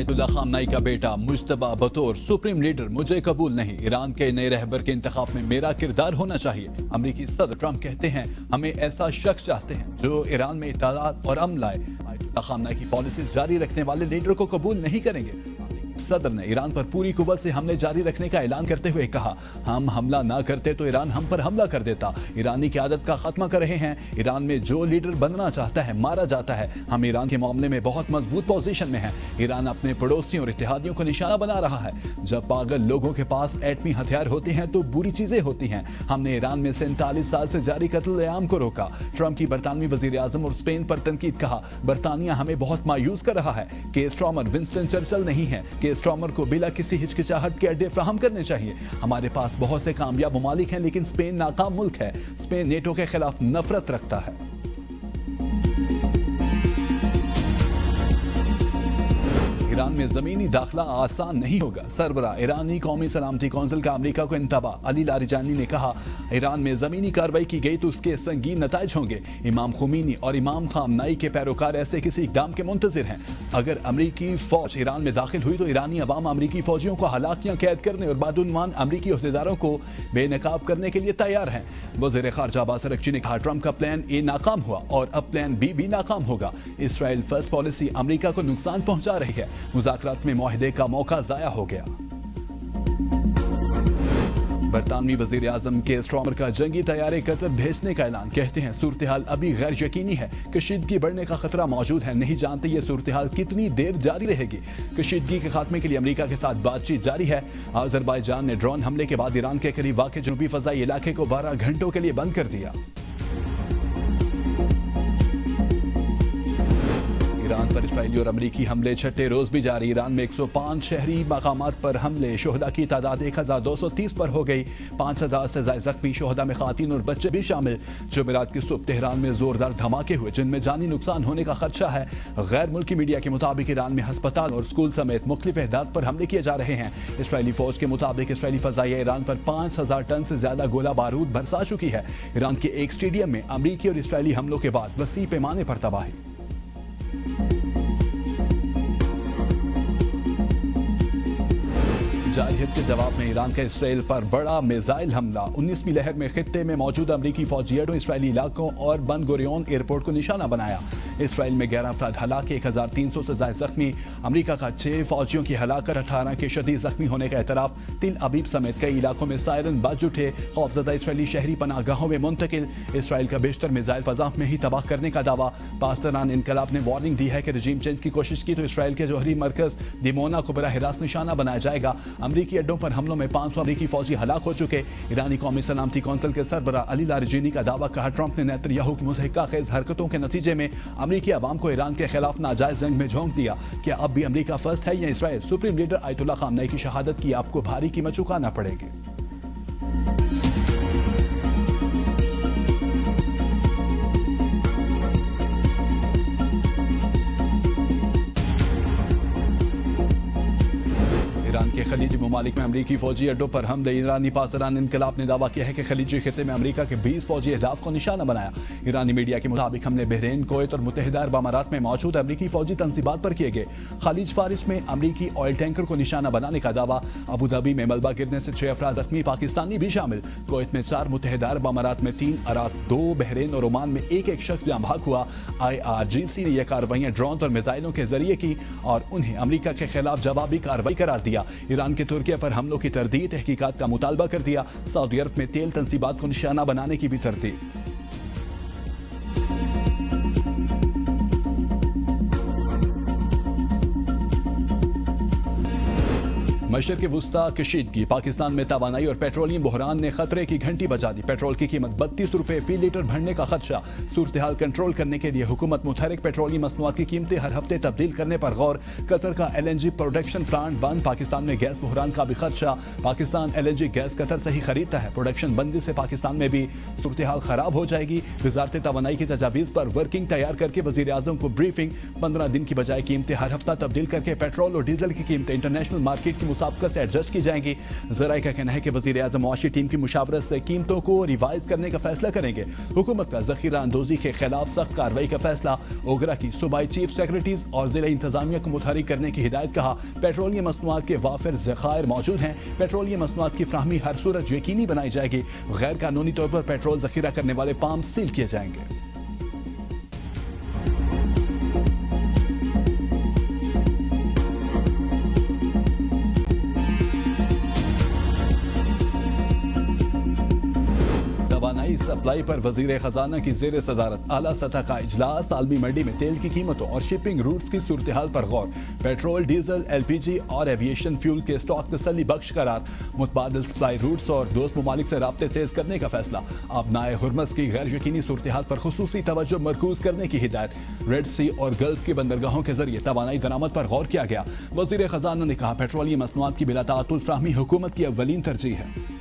Ayatollah खामनाई का बेटा मुज्तबा बतौर सुप्रीम लीडर मुझे कबूल नहीं, ईरान के नए रहबर के इंतखाब में मेरा किरदार होना चाहिए। अमरीकी सदर ट्रंप कहते हैं हमें ऐसा शख्स चाहते हैं जो ईरान में इत्तेलात और अमन लाए। आयतुल्ला खामनाई की पॉलिसी जारी रखने वाले लीडर को कबूल नहीं करेंगे। सदर ने ईरान पर पूरी कुव्वत से हमले जारी रखने का ऐलान करते हुए कहा, हम हमला ना करते तो ईरान हम पर हमला कर देता। ईरानी क़यादत का खात्मा कर रहे हैं। ईरान में जो लीडर बनना चाहता है मारा जाता है। हम ईरान के मामले में बहुत मजबूत पोजीशन में हैं। ईरान अपने पड़ोसियों और इत्तेहादियों को निशाना बना रहा है। जब पागल लोगों के पास एटमी हथियार होते हैं तो बुरी चीजें होती हैं। हमने ईरान में 47 साल से जारी कत्ल-ए-आम को रोका। ट्रंप की बरतानवी वजीर आजम और स्पेन पर तनकीद, कहा बरतानिया हमें बहुत मायूस कर रहा है। के स्ट्रॉमर विंस्टन चर्चिल नहीं है। के स्ट्रॉमर को बिला किसी हिचकिचाहट के अड्डे फ्राहम करने चाहिए। हमारे पास बहुत से कामयाब ममालिक हैं, लेकिन स्पेन नाकाम मुल्क है। स्पेन नेटो के खिलाफ नफरत रखता है। ईरान में जमीनी दाखिला आसान नहीं होगा। सरबरा ईरानी कौमी सलामती कौंसिल का अमेरिका को इंतबाह, अली लारिजानी ने कहा, ईरान में जमीनी कार्रवाई की गई तो उसके संगीन नताइज होंगे। इमाम खुमैनी और इमाम खामनाई के पैरोकार ऐसे किसी इकदाम के मुंतजिर हैं। अगर अमरीकी फौज ईरान में दाखिल हुई तो ईरानी अवाम अमरीकी फौजियों को हलाकियां कैद करने और बादुनवान अमरीकी अहदेदारों को बेनकाब करने के लिए तैयार हैं। वज़ीर ख़ारजा अब्बास अरग़ची ने कहा, ट्रंप का प्लान ए नाकाम हुआ और अब प्लान बी भी नाकाम होगा। इसराइल फर्स्ट पॉलिसी अमरीका को नुकसान पहुंचा रही है। मुज़ाकरात में मुआहदे का मौका ज़ाया हो गया। बरतानवी वजीर आजम के स्ट्रॉमर का जंगी तैयारे कतर भेजने का ऐलान, कहते हैं सूरत हाल अभी गैर यकीनी है। कशीदगी बढ़ने का खतरा मौजूद है। नहीं जानते ये सूरत हाल कितनी देर जारी रहेगी। कशीदगी के खात्मे के लिए अमेरिका के साथ बातचीत जारी है। अज़रबैजान ने ड्रोन हमले के बाद ईरान के करीब वाक़ जनूबी फ़ज़ाई इलाके को 12 घंटों के लिए बंद कर दिया। ईरान पर इस्राइली और अमरीकी हमले छठे रोज भी जारी। ईरान में 105 शहरी मकामात पर हमले, शोहदा की तादाद 1230 पर हो गई। 5000 से ज्यादा जख्मी, शोहदा में खातीन और बच्चे भी शामिल। जुमेरात की सुबह तेहरान में जोरदार धमाके हुए जिनमें जानी नुकसान होने का खदशा है। गैर मुल्की मीडिया के मुताबिक ईरान में अस्पताल और स्कूल समेत मुख्तलिफ अहदाद पर हमले किए जा रहे हैं। इसराइली फौज के मुताबिक इसराइली फ़ज़ाइया ईरान पर 5000 टन से ज्यादा गोला बारूद बरसा चुकी है। ईरान के एक स्टेडियम में अमरीकी और इसराइली हमलों के बाद वसी पैमाने पर तबाही। जारहियत के जवाब में ईरान का इसराइल पर बड़ा मिसाइल हमला। 19वीं लहर में खित्ते में मौजूद अमरीकी फौजी अड्डों, इसराइली इलाकों और बन गुरियोन एयरपोर्ट को निशाना बनाया। इसराइल में 11 अफराद हलाक, 1300 से ज्यादा जख्मी। अमरीका का 6 फौजियों की हलाकत, 18 के शदीद जख्मी होने का एतराफ। तिल अबीब समेत कई इलाकों में सायरन बज उठे। खौफजदा इसराइली शहरी पनाहगाहों में मुंतकिल। इसराइल का बेशतर मिसाइल फजा में ही तबाह करने का दावा। पाकिस्तान इनकलाब ने वार्निंग दी है कि रजीम चेंज की कोशिश की तो इसराइल के जौहरी मरकज दिमोना को बराह रास्त निशाना बनाया जाएगा। अमरीकी अड्डों पर हमलों में 500 अमरीकी फौजी हलाक हो चुके। ईरानी कौमी सलामती कौंसिल के सरबरा अली लारिजानी का दावा, कहा ट्रंप ने नेतन्याहू की मुज़हिका खेज हरकतों के नतीजे में अमरीकी अवाम को ईरान के खिलाफ नाजायज जंग में झोंक दिया। क्या अब भी अमरीका फर्स्ट है या इसराइल? सुप्रीम लीडर आयतुल्ला खामनाई की शहादत की आपको भारी कीमत चुकाना पड़ेगी। ईरान के खलीजी ममालिक में अमरीकी फौजी अड्डों पर हमले। ईरानी पासदान इनकलाब ने दावा किया है कि खलीजी खित्ते में अमरीका के 20 फौजी अहदाफ को निशाना बनाया। ईरानी मीडिया के मुताबिक हमले बहरीन, कुवैत और मुत्तहिदा अरब अमारात में मौजूद अमरीकी फौजी तंसीबात पर किए गए। खलीज फारिस में अमरीकी ऑयल टैंकर को निशाना बनाने का दावा। अबू धाबी में मलबा गिरने से 6 अफराद जख्मी, पाकिस्तानी भी शामिल। कुवैत में 4, मुत्तहिदा अरब अमारात में 3, अराक 2, बहरीन और ओमान में एक शख्स जाँ भाग हुआ। IRGC ने यह कार्रवाइयां ड्रोन और मिसाइलों के जरिए की और उन्हें अमरीका के खिलाफ जवाबी कार्रवाई करार दिया। ईरान के तुर्किया पर हमलों की तरदीद, तहकीकात का मुतालबा कर दिया। सऊदी अरब में तेल तंसीबात को निशाना बनाने की भी तरदीद। मशरिक़ वुस्ता कशीदगी, पाकिस्तान में तवानाई और पेट्रोलियम बहरान ने खतरे की घंटी बजा दी। पेट्रोल की कीमत 32 रुपये फी लीटर बढ़ने का खदशा। सूरत हाल कंट्रोल करने के लिए हुकूमत मुतहरिक पेट्रोलियम मसनूआत की कीमतें हर हफ्ते तब्दील करने पर गौर। कतर का LNG प्रोडक्शन प्लांट बंद, पाकिस्तान में गैस बहरान का भी खदशा। पाकिस्तान LNG गैस कतर से ही खरीदता है। प्रोडक्शन बंदी से पाकिस्तान में भी सूरत हाल खराब हो जाएगी। वजारत तवानाई की तजावीज़ पर वर्किंग तैयार करके वज़ीर आज़म को ब्रीफिंग। 15 दिन की बजाय कीमतें हर हफ्ता तब्दील करके पेट्रोल और डीजल की कीमतें इंटरनेशनल मार्केट की मुताबिक से एडजस्ट की जाएंगी। जराए का कहना है कि वजीर आजम वाशी टीम की मुशावरत से कीमतों को रिवाइज करने का फैसला करेंगे। हुकूमत का जखीरा अंदोजी के खिलाफ सख्त कार्रवाई का फैसला। ओगरा की सूबाई चीफ सेक्रेटरीज और जिला इंतजामिया को मुतहरिक करने की हिदायत। कहा पेट्रोलियम मसनूआत के वाफिर ज़खायर मौजूद हैं, पेट्रोलियम मसनूआत की फ्राहमी हर सूरत यकीनी बनाई जाएगी। गैर कानूनी तौर पर पेट्रोल जखीरा करने वाले पाम सील किए जाएंगे। तवानाई सप्लाई पर वजीर खजाना की जेर सदारत आला सतह का इजलास। आलमी मंडी में तेल की कीमतों और शिपिंग रूट्स की सूरत हाल पर गौर। पेट्रोल, डीजल, LPG और एविएशन फ्यूल के स्टॉक तसल्ली बख्श करार। मुतबादिल सप्लाई रूट्स और दोस्त ममालिक से राब्ते तेज करने का फैसला। अपनाए हुर्मस की गैर यकीनी सूरत हाल पर खुसूसी तवज्जो मरकूज करने की हिदायत। रेड सी और गल्फ की बंदरगाहों के जरिए तवानाई दरामद पर गौर किया गया। वजीर खजाना ने कहा पेट्रोलियम मसनूआत की बिला तातुल फ्राहमी हुकूमत की अव्वलीन तरजीह है।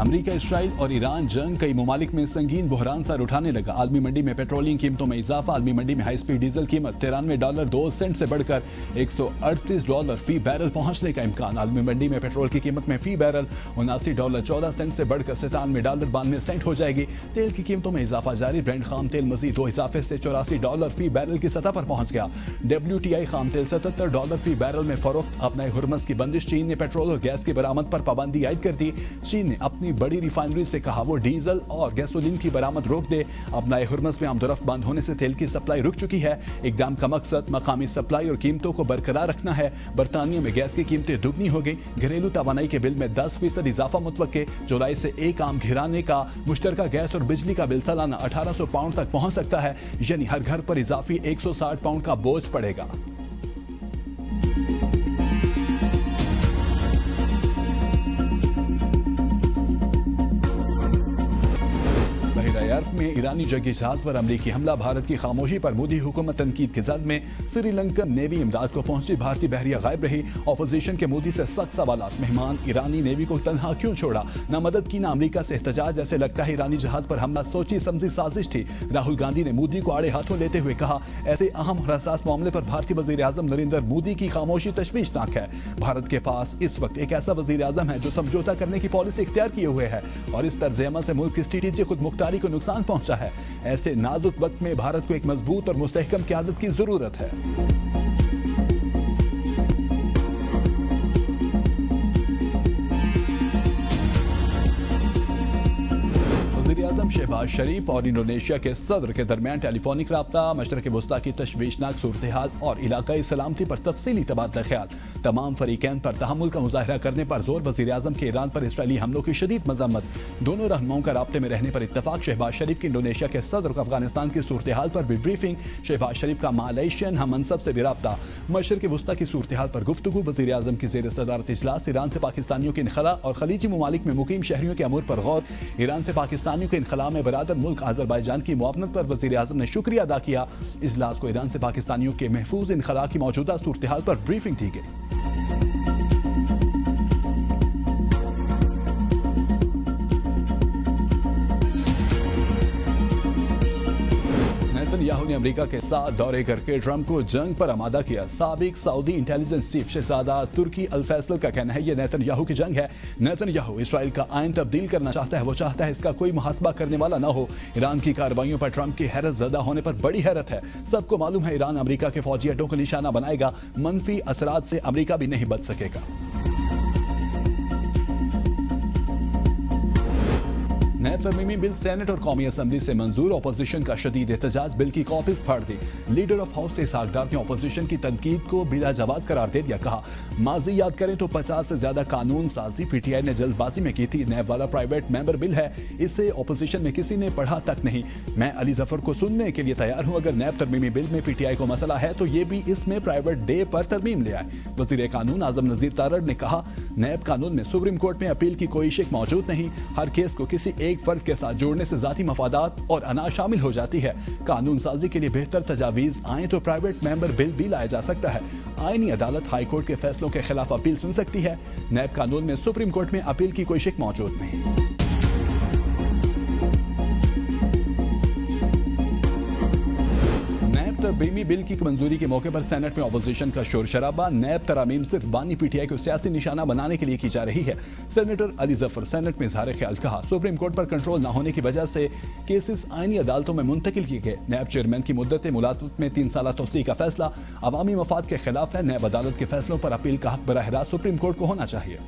अमेरिका, इसराइल और ईरान जंग कई ममालिक में संगीन बहरान सर उठाने लगा। आलमी मंडी में पेट्रोलियम कीमतों में इजाफा। आलमी मंडी में हाई स्पीड डीजल कीमत $93.02 से बढ़कर $138 फी बैरल पहुंचने का इम्कान। आलमी मंडी में पेट्रोल की कीमत में फी बैरल $79.14 से बढ़कर $97.92 हो जाएगी। तेल की कीमतों में इजाफा जारी। ब्रेंट खाम तेल मजीद 2 इजाफे से $84 फी बैरल की सतह पर पहुंच गया। WTI खाम तेल $77 फी बैरल में फरोख्त। अपने हुर्मस की बंदिश। चीन ने पेट्रोल और गैस की बरामद पर पाबंदी आयद कर दी। चीन ने अपनी बड़ी रिफाइनरी से कहा वो डीजल और गैसोलीन की बरामद रोक दे। अब नए हुर्मस में आमदोरफ्त बंद होने से तेल की सप्लाई रुक चुकी है। इकदाम का मकसद मकामी सप्लाई और कीमतों को बरकरार रखना है। बरतानिया में गैस की कीमतें दुगनी हो गई। घरेलू तवानाई के बिल में 10% इजाफा मुतवक्के। जुलाई से एक आम घिराने का मुश्तरका गैस और बिजली का बिल सालाना 1800 पाउंड तक पहुंच सकता है, यानी हर घर पर इजाफी 160 पाउंड का बोझ पड़ेगा। में ईरानी जंगी जहाज पर अमरीकी हमला। भारत की खामोशी पर मोदी हुकूमत तनकीद की जद में। श्रीलंकन नेवी इमदाद को पहुंची। भारतीय बहरिया गायब रही। ऑपोजिशन के मोदी से सख्त सवालात। मेहमान ईरानी नेवी को तनहा क्यों छोड़ा? ना मदद की ना अमरीका से एहतजाज। ऐसे लगता है ईरानी जहाज पर हमला सोची समझी साजिश थी। राहुल गांधी ने मोदी को आड़े हाथों लेते हुए कहा ऐसे अहम और हसास मामले पर भारतीय वजीर आजम नरेंद्र मोदी की खामोशी तशवीशनाक है। भारत के पास इस वक्त एक ऐसा वजीर आजम है जो समझौता करने की पॉलिसी इख्तियार किए हुए है और इस तर्ज अमल से मुल्क की स्ट्रेटेजिक खुद मुख्तारी को नुकसान पहुंचा है। ऐसे नाजुक वक्त में भारत को एक मजबूत और मुस्तहकम क़यादत की जरूरत है। वज़ीर-ए-आज़म शहबाज शरीफ और इंडोनेशिया के सदर के दरमियान टेलीफोनिक राब्ता। मशरक़ वस्ता की तशवीशनाक सूरत हाल और इलाकाई सलामती पर तफसीली तबादला ख्याल। तमाम फरीकैन पर तहम्मुल का मुजाहरा करने पर जोर। वज़ीर-ए-आज़म के ईरान पर इसराइली हमलों की शदीद मज़म्मत। दोनों रहनुमाओं का राब्ते में रहने पर इत्तफाक। शहबाज शरीफ की इंडोनेशिया के सदर को अफगानिस्तान की सूरत हाल पर भी ब्रीफिंग। शहबाज शरीफ का मालयशियन हम मनसब से भी राब्ता। मशरक़ वस्ता की सूरत हाल पर गुफ्तगू। वज़ीर-ए-आज़म की ज़ेर सदारत इजलास। ईरान से पाकिस्तानियों के इनखला और खलीजी ममालिक में मुकीम शहरियों के अमूर पर गौर। ईरान से पाकिस्तानियों के इनखला में बरादर मुल्क आज़रबाईजान की मुआवनत पर वज़ीर-ए-आज़म ने शुक्रिया अदा किया। इजलास को ईरान से पाकिस्तानियों के महफूज इनखला की मौजूदा सूरत हाल पर ब्रीफिंग दी गई। नेतन्याहू ने अमेरिका के साथ दौरे करके ट्रंप को जंग पर आमादा किया। साबिक सऊदी इंटेलिजेंस चीफ शहजादा तुर्की अल फैसल का कहना है ये नेतन्याहू की जंग है। नेतन्याहू इसराइल का आइन तब्दील करना चाहता है। वो चाहता है इसका कोई मुहासबा करने वाला ना हो। ईरान की कार्रवाइयों पर ट्रंप की हैरत ज़दा होने पर बड़ी हैरत है। सबको मालूम है ईरान अमेरिका के फौजी अड्डों को निशाना बनाएगा। मनफी असरात से अमेरिका भी नहीं बच सकेगा। नैब तरमीमी बिल सेनेट और कौमी असम्बली से मंजूर। अपोजिशन का शदीद एहतजाज। बिल की कॉपीज फाड़ दी। लीडर ऑफ हाउस इसहाक डार ने अपोजिशन की तनकीद को बिला जवाज करार दे दिया। कहा माजी याद करें तो 50 से ज्यादा कानून साजी PTI ने जल्दबाजी में की थी। नैब वाला प्राइवेट मेंबर बिल है, इसे अपोजिशन में किसी ने पढ़ा तक नहीं। मैं अली जफर को सुनने के लिए तैयार हूं। अगर नैब तरमीमी बिल में PTI को मसला है तो ये भी इसमें प्राइवेट डे पर तरमीम ले आए। वजीर कानून आजम नजीर तारड़ ने कहा नैब कानून में सुप्रीम कोर्ट में अपील की कोई शिक मौजूद नहीं। हर केस को किसी एक फर्द के साथ जोड़ने से जाती मफादात और अना शामिल हो जाती है। कानून साजी के लिए बेहतर तजावीज आए तो प्राइवेट मेंबर बिल भी लाया जा सकता है। आईनी अदालत हाई कोर्ट के फैसलों के खिलाफ अपील सुन सकती है। नैब कानून में सुप्रीम कोर्ट में अपील की कोई शिक मौजूद नहीं। तरमीमी बिल की मंजूरी के मौके पर सेनेट में अपोजिशन का शोर शराबा। नैब तरामीम सिर्फ बानी पीटीआई को सियासी निशाना बनाने के लिए की जा रही है। सेनेटर अली जफर सेनेट में इजहार ख्याल कहा, सुप्रीम कोर्ट पर कंट्रोल न होने की वजह से केसेस आईनी अदालतों में मुंतकिल किए गए। नैब चेयरमैन की मुद्दत मुलाजमत में 3 साल तोसी का फैसला अवामी मफाद के खिलाफ है। नैब अदालत के फैसलों पर अपील का हक बराह रास्त सुप्रीम कोर्ट को होना चाहिए।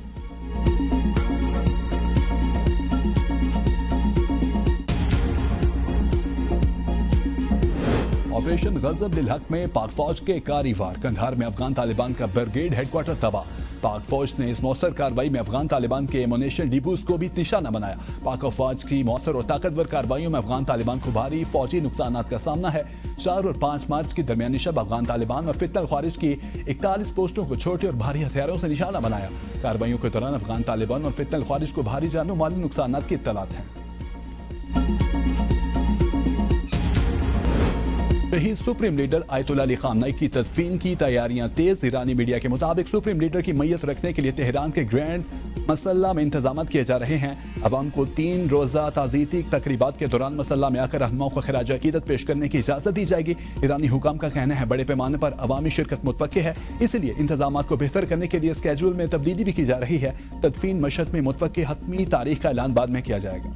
ऑपरेशन गजब लिल हक में पाक फौज के कारी-वार। कंधार में अफगान तालिबान का ब्रिगेड हेडक्वार्टर तबाह। पाक फौज ने इस मौसर कार्रवाई में अफगान तालिबान के एमुनेशन डिपोज को भी निशाना बनाया। पाक फौज की मौसर और ताकतवर कार्रवाइयों में अफगान तालिबान को भारी फौजी नुकसान का सामना है। 4 और 5 मार्च की दरमियानी शब अफगान तालिबान और फितनल ख्वारिज की 41 पोस्टों को छोटे और भारी हथियारों से निशाना बनाया। कार्रवाइयों के दौरान अफगान तालिबान और फितनल ख्वारिज को भारी जानो माली नुकसान की इत्तलात है। शहीद supreme leader Ayatollah Ali Khamenei की तदफीन की तैयारियां तेज। ईरानी मीडिया के मुताबिक सुप्रीम लीडर की मैयत रखने के लिए तेहरान के ग्रैंड मसल्ला में इंतजाम किए जा रहे हैं। अवाम को 3 रोज़ा ताज़ीती तकरीबात के दौरान मसल्ला में आकर रहनुमाओं को खिराज अकीदत पेश करने की इजाज़त दी जाएगी। ईरानी हुकाम का कहना है बड़े पैमाने पर अवामी शिरकत मुतवक्के है, इसलिए इंतजाम को बेहतर करने के लिए स्केड्यूल में तब्दीली भी की जा रही है। तदफीन मशहद में मुतवक्के हतमी तारीख का ऐलान बाद में किया जाएगा।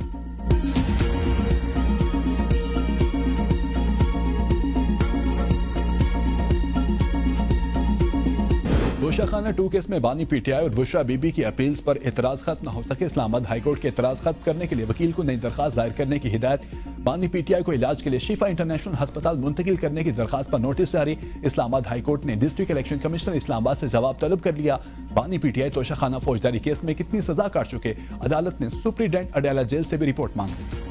बुशरा खाना 2 केस में बानी पीटीआई और बुशरा बीबी की अपील्स पर एतराज खत्म न हो सके। इस्लामाबाद हाईकोर्ट के एतराज खत्म करने के लिए वकील को नई दरखास्त दायर करने की हिदायत। बानी पीटीआई को इलाज के लिए शिफा इंटरनेशनल अस्पताल मुंतकिल करने की दरखास्त पर नोटिस जारी। इस्लामाबाद हाईकोर्ट ने डिस्ट्रिक्ट इलेक्शन कमिश्नर इस्लामाबाद से जवाब तलब कर लिया। बानी पीटीआई तोशाखाना फौजदारी केस में कितनी सजा काट चुके, अदालत ने सुप्रीडेंट अडाला जेल से भी रिपोर्ट मांगी।